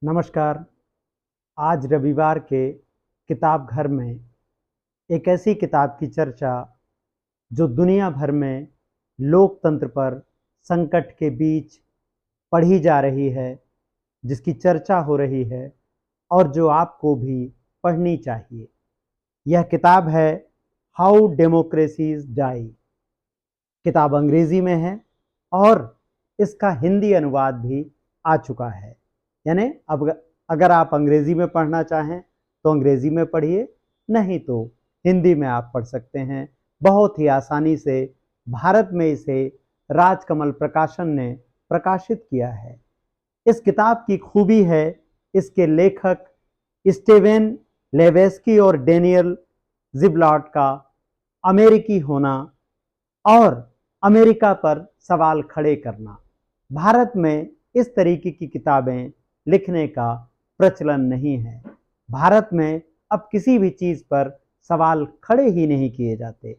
नमस्कार। आज रविवार के किताब घर में एक ऐसी किताब की चर्चा जो दुनिया भर में लोकतंत्र पर संकट के बीच पढ़ी जा रही है, जिसकी चर्चा हो रही है और जो आपको भी पढ़नी चाहिए। यह किताब है हाउ डेमोक्रेसीज डाई। किताब अंग्रेजी में है और इसका हिंदी अनुवाद भी आ चुका है। यानी अब अगर आप अंग्रेजी में पढ़ना चाहें तो अंग्रेजी में पढ़िए, नहीं तो हिंदी में आप पढ़ सकते हैं। बहुत ही आसानी से भारत में इसे राजकमल प्रकाशन ने प्रकाशित किया है। इस किताब की खूबी है इसके लेखक स्टीवन लेवेस्की और डेनियल जिबलाट का अमेरिकी होना और अमेरिका पर सवाल खड़े करना। भारत में इस तरीके की किताबें लिखने का प्रचलन नहीं है। भारत में अब किसी भी चीज पर सवाल खड़े ही नहीं किए जाते।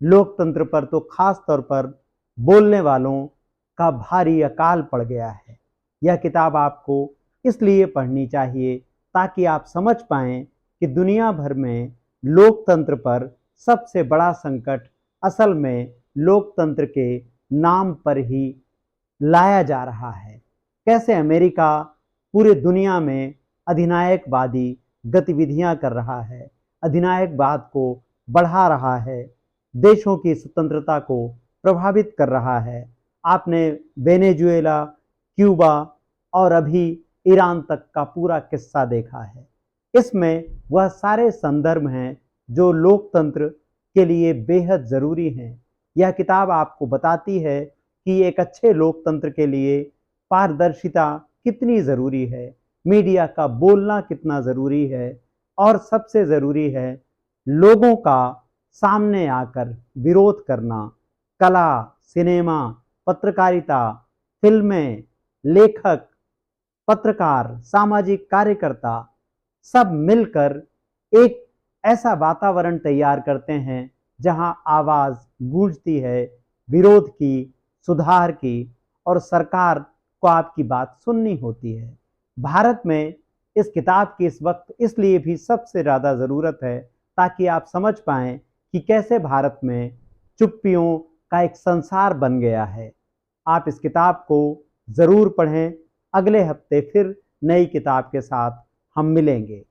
लोकतंत्र पर तो खास तौर पर बोलने वालों का भारी अकाल पड़ गया है। यह किताब आपको इसलिए पढ़नी चाहिए ताकि आप समझ पाएं कि दुनिया भर में लोकतंत्र पर सबसे बड़ा संकट असल में लोकतंत्र के नाम पर ही लाया जा रहा है। कैसे अमेरिका पूरे दुनिया में अधिनायकवादी गतिविधियां कर रहा है, अधिनायकवाद को बढ़ा रहा है, देशों की स्वतंत्रता को प्रभावित कर रहा है। आपने वेनेजुएला, क्यूबा और अभी ईरान तक का पूरा किस्सा देखा है। इसमें वह सारे संदर्भ हैं जो लोकतंत्र के लिए बेहद ज़रूरी हैं। यह किताब आपको बताती है कि एक अच्छे लोकतंत्र के लिए पारदर्शिता कितनी ज़रूरी है, मीडिया का बोलना कितना ज़रूरी है और सबसे ज़रूरी है लोगों का सामने आकर विरोध करना। कला, सिनेमा, पत्रकारिता, फिल्में, लेखक, पत्रकार, सामाजिक कार्यकर्ता सब मिलकर एक ऐसा वातावरण तैयार करते हैं जहां आवाज गूंजती है विरोध की, सुधार की और सरकार को आपकी बात सुननी होती है। भारत में इस किताब की इस वक्त इसलिए भी सबसे ज़्यादा ज़रूरत है ताकि आप समझ पाएं कि कैसे भारत में चुप्पियों का एक संसार बन गया है। आप इस किताब को ज़रूर पढ़ें। अगले हफ्ते फिर नई किताब के साथ हम मिलेंगे।